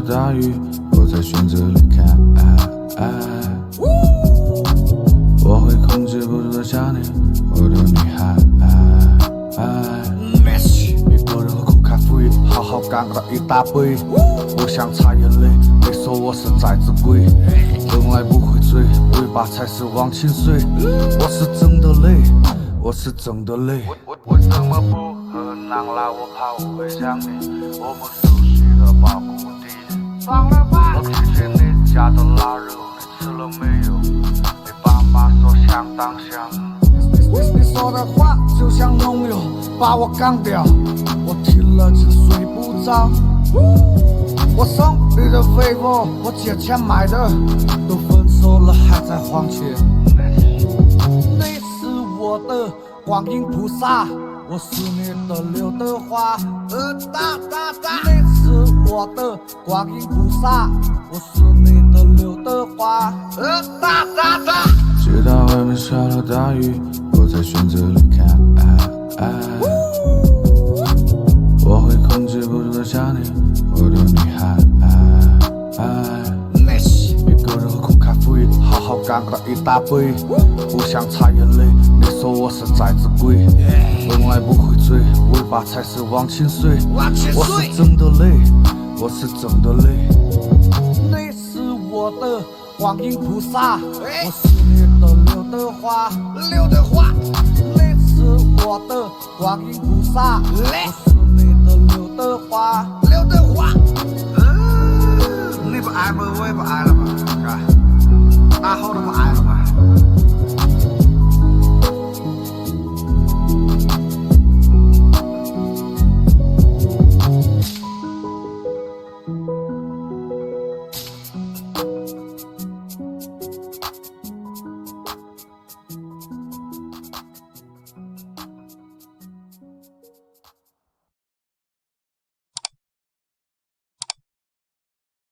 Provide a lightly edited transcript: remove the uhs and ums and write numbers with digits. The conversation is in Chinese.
大雨，我才选择离开。我会控制不住的想你，我的女孩。一个人喝苦咖啡，好好干了一大杯，不想擦眼泪。你说我是崽子鬼，从来不会醉，尾巴才是忘情水。我是真的累，我是真的累。为什么不喝奶了？我怕我会想你。我们熟悉的保护地，放了吧。我听见你家的腊肉，你吃了没有？你爸妈说相当香。你说的话就像农药，把我干掉，我听了就睡不着。我送你的肥皂，我借钱买的，都分手了还在还钱。你是我的观音菩萨，我是你的刘德华。你是我的观音菩萨，我是你的刘德华。直到外面下了大雨，我才选择离开。我会控制不住的想你，我的女孩。一个人喝苦咖啡，好好干了一大杯，不想擦眼泪。你说我是崽子鬼，从来不会醉，尾巴才是忘情水。我是真的累，我是真的累。你是我的观音菩萨，我是你的刘德华。你是我的观音菩萨，我是你的刘德华。你不爱我，我也不爱了嘛，是吧？打好都不爱了嘛。